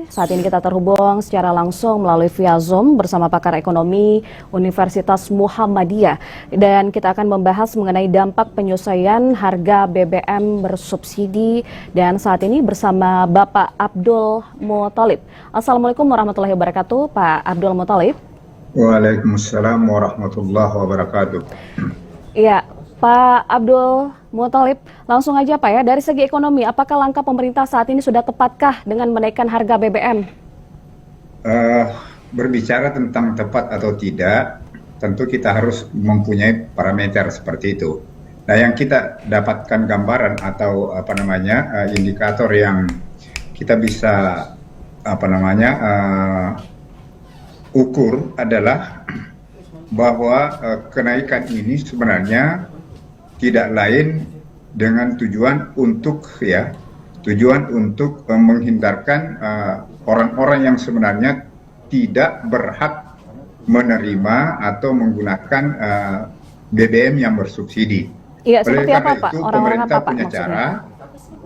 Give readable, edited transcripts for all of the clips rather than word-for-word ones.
Saat ini kita terhubung secara langsung melalui via Zoom bersama pakar ekonomi Universitas Muhammadiyah. Dan kita akan membahas mengenai dampak penyesuaian harga BBM bersubsidi. Dan saat ini bersama Bapak Abdul Muthalib. Assalamualaikum warahmatullahi wabarakatuh, Pak Abdul Muthalib. Waalaikumsalam warahmatullahi wabarakatuh. Iya, Pak Abdul Muthalib, langsung aja Pak ya, dari segi ekonomi, apakah langkah pemerintah saat ini sudah tepatkah dengan menaikkan harga BBM? Berbicara tentang tepat atau tidak, tentu kita harus mempunyai parameter seperti itu. Nah, yang kita dapatkan gambaran atau indikator yang kita bisa ukur adalah bahwa kenaikan ini sebenarnya tidak lain dengan tujuan untuk menghindarkan orang-orang yang sebenarnya tidak berhak menerima atau menggunakan BBM yang bersubsidi. Iya, Oleh seperti karena apa Pak? itu Orang-orang pemerintah apa Pak punya maksudnya? cara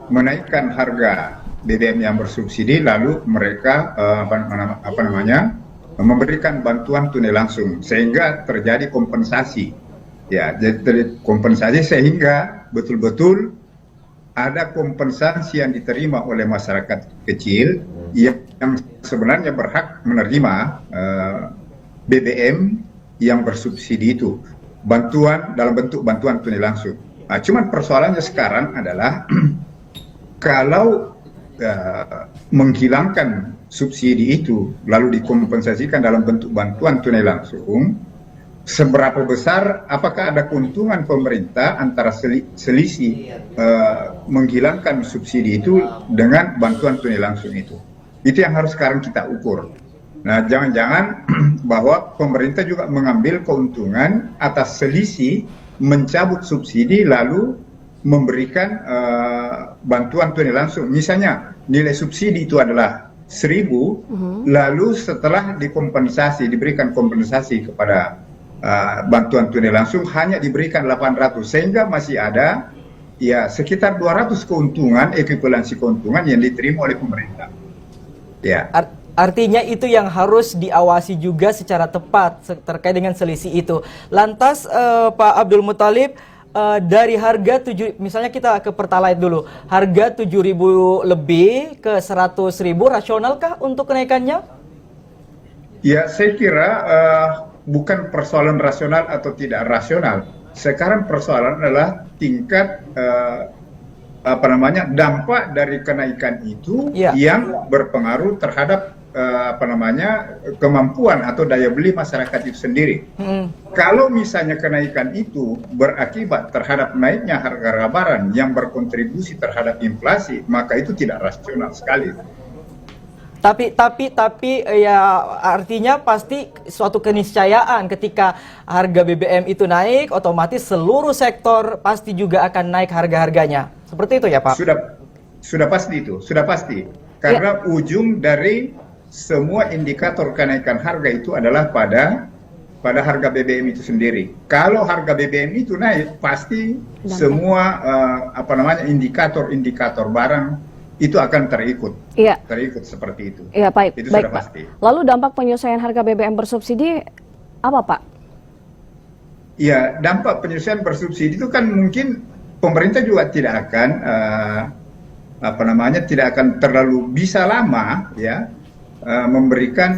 menaikkan harga BBM yang bersubsidi, lalu mereka memberikan bantuan tunai langsung sehingga terjadi kompensasi. Ya, jadi kompensasi sehingga betul-betul ada kompensasi yang diterima oleh masyarakat kecil yang sebenarnya berhak menerima BBM yang bersubsidi itu, bantuan dalam bentuk bantuan tunai langsung. Nah, cuman persoalannya sekarang adalah kalau menghilangkan subsidi itu lalu dikompensasikan dalam bentuk bantuan tunai langsung, seberapa besar, apakah ada keuntungan pemerintah antara selisih menghilangkan subsidi itu dengan bantuan tunai langsung itu? Itu yang harus sekarang kita ukur. Nah, jangan-jangan bahwa pemerintah juga mengambil keuntungan atas selisih mencabut subsidi lalu memberikan bantuan tunai langsung. Misalnya nilai subsidi itu adalah 1.000, lalu setelah diberikan kompensasi kepada bantuan tunai langsung hanya diberikan 800, sehingga masih ada ya sekitar 200 keuntungan, ekuivalensi keuntungan yang diterima oleh pemerintah. Ya. Artinya itu yang harus diawasi juga secara tepat terkait dengan selisih itu. Lantas Pak Abdul Muthalib, dari harga misalnya kita ke Pertalite dulu, harga 7.000 lebih ke 100.000, rasionalkah untuk kenaikannya? Ya, saya kira bukan persoalan rasional atau tidak rasional. Sekarang persoalan adalah tingkat dampak dari kenaikan itu yang berpengaruh terhadap kemampuan atau daya beli masyarakat itu sendiri. Kalau misalnya kenaikan itu berakibat terhadap naiknya harga barang yang berkontribusi terhadap inflasi, maka itu tidak rasional sekali. Tapi ya artinya pasti suatu keniscayaan ketika harga BBM itu naik, otomatis seluruh sektor pasti juga akan naik harga-harganya. Seperti itu ya Pak? Sudah pasti itu, sudah pasti. Karena ujung dari semua indikator kenaikan harga itu adalah pada harga BBM itu sendiri. Kalau harga BBM itu naik, pasti semua indikator-indikator barang itu akan terikut seperti itu. Iya, baik, itu baik sudah Pak. pasti. Lalu dampak penyesuaian harga BBM bersubsidi apa Pak? Ya, dampak penyesuaian bersubsidi itu kan mungkin pemerintah juga tidak akan tidak akan terlalu bisa lama ya memberikan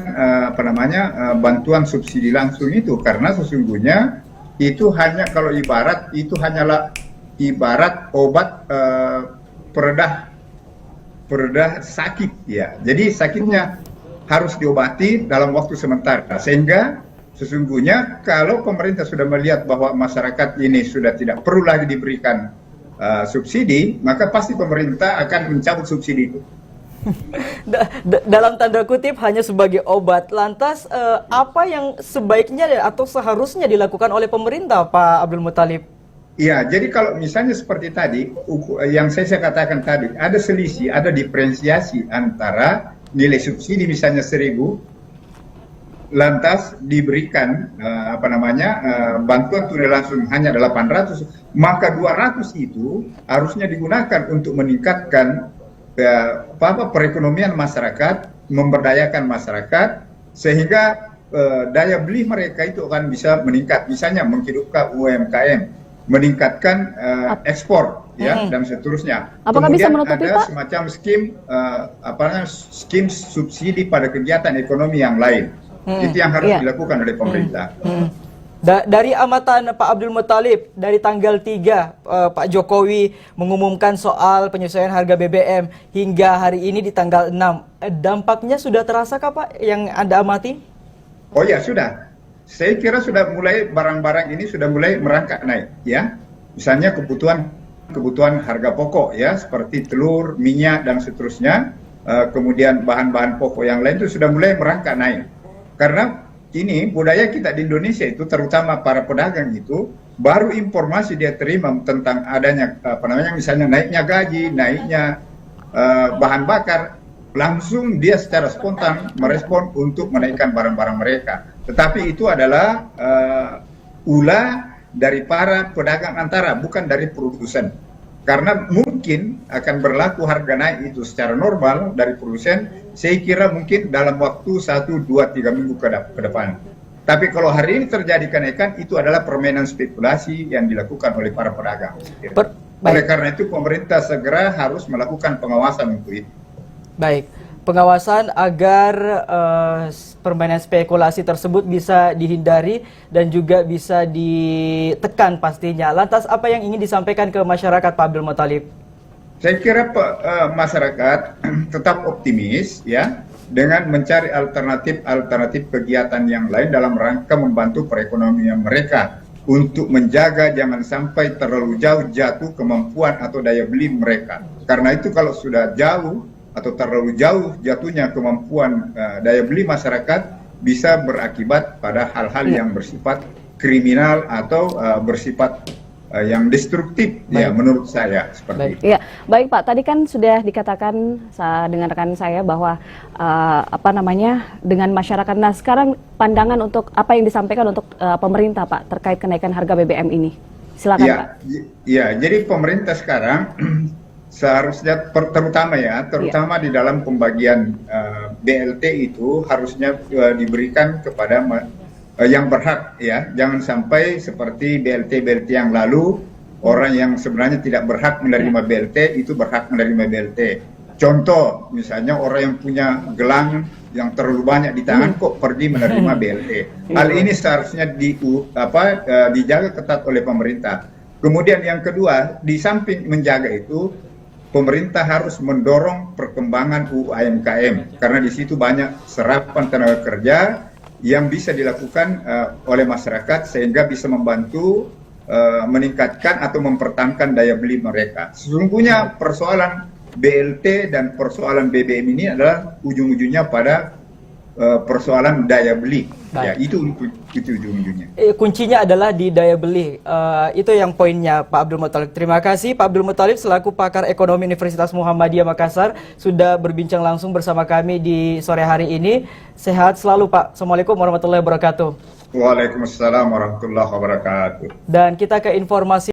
bantuan subsidi langsung itu, karena sesungguhnya itu hanya kalau hanyalah ibarat obat peredah sakit ya. Jadi sakitnya harus diobati dalam waktu sementara, sehingga sesungguhnya kalau pemerintah sudah melihat bahwa masyarakat ini sudah tidak perlu lagi diberikan subsidi, maka pasti pemerintah akan mencabut subsidi itu. Dalam tanda kutip hanya sebagai obat. Lantas apa yang sebaiknya atau seharusnya dilakukan oleh pemerintah, Pak Abdul Muthalib? Ya, jadi kalau misalnya seperti tadi, yang saya katakan tadi, ada selisih, ada diferensiasi antara nilai subsidi misalnya 1.000, lantas diberikan bantuan tunai langsung hanya 800, maka 200 itu harusnya digunakan untuk meningkatkan perekonomian masyarakat, memberdayakan masyarakat sehingga daya beli mereka itu akan bisa meningkat. Misalnya menghidupkan UMKM, meningkatkan ekspor, ya, dan seterusnya. Apakah bisa Kemudian menutupi, ada Pak? semacam skim subsidi pada kegiatan ekonomi yang lain. Itu yang harus Iya. dilakukan oleh pemerintah. Dari amatan Pak Abdul Muthalib, dari tanggal 3 Pak Jokowi mengumumkan soal penyesuaian harga BBM hingga hari ini di tanggal 6. Dampaknya sudah terasa kah Pak yang Anda amati? Oh ya, sudah. Saya kira sudah mulai barang-barang ini sudah mulai merangkak naik, ya. Misalnya kebutuhan harga pokok, ya, seperti telur, minyak dan seterusnya. Kemudian bahan-bahan pokok yang lain itu sudah mulai merangkak naik. Karena ini budaya kita di Indonesia itu, terutama para pedagang itu, baru informasi dia terima tentang adanya misalnya naiknya gaji, naiknya bahan bakar, langsung dia secara spontan merespon untuk menaikkan barang-barang mereka. Tetapi itu adalah ulah dari para pedagang antara, bukan dari produsen. Karena mungkin akan berlaku harga naik itu secara normal dari produsen, saya kira mungkin dalam waktu 1, 2, 3 minggu ke depan. Tapi kalau hari ini terjadi kenaikan, itu adalah permainan spekulasi yang dilakukan oleh para pedagang. Oleh karena itu pemerintah segera harus melakukan pengawasan untuk itu. Baik, pengawasan agar permainan spekulasi tersebut bisa dihindari dan juga bisa ditekan pastinya. Lantas apa yang ingin disampaikan ke masyarakat Pak Abdul Muthalib? Saya kira masyarakat tetap optimis, ya, dengan mencari alternatif kegiatan yang lain dalam rangka membantu perekonomian mereka untuk menjaga jangan sampai terlalu jauh jatuh kemampuan atau daya beli mereka. Karena itu kalau sudah jauh atau terlalu jauh jatuhnya kemampuan daya beli masyarakat, bisa berakibat pada hal-hal yang bersifat kriminal atau bersifat yang destruktif, ya, menurut saya seperti itu. Iya, baik Pak. Tadi kan sudah dikatakan dengan rekan saya bahwa dengan masyarakat. Nah, sekarang pandangan untuk apa yang disampaikan untuk pemerintah Pak terkait kenaikan harga BBM ini. Silakan Pak. Ya, jadi pemerintah sekarang seharusnya terutama di dalam pembagian BLT itu harusnya diberikan kepada yang berhak, ya. Jangan sampai seperti BLT yang lalu, orang yang sebenarnya tidak berhak menerima BLT itu berhak menerima BLT. Contoh misalnya orang yang punya gelang yang terlalu banyak di tangan kok pergi menerima BLT. Hal ini seharusnya dijaga ketat oleh pemerintah. Kemudian yang kedua, di samping menjaga itu, pemerintah harus mendorong perkembangan UMKM karena di situ banyak serapan tenaga kerja yang bisa dilakukan oleh masyarakat sehingga bisa membantu meningkatkan atau mempertahankan daya beli mereka. Sesungguhnya persoalan BLT dan persoalan BBM ini adalah ujung-ujungnya pada persoalan daya beli. Ya, itu ujung-ujungnya. Kuncinya adalah di daya beli. Itu yang poinnya Pak Abdul Muthalib. Terima kasih Pak Abdul Muthalib selaku pakar ekonomi Universitas Muhammadiyah Makassar sudah berbincang langsung bersama kami di sore hari ini. Sehat selalu Pak. Assalamualaikum warahmatullahi wabarakatuh. Waalaikumsalam warahmatullahi wabarakatuh. Dan kita ke informasi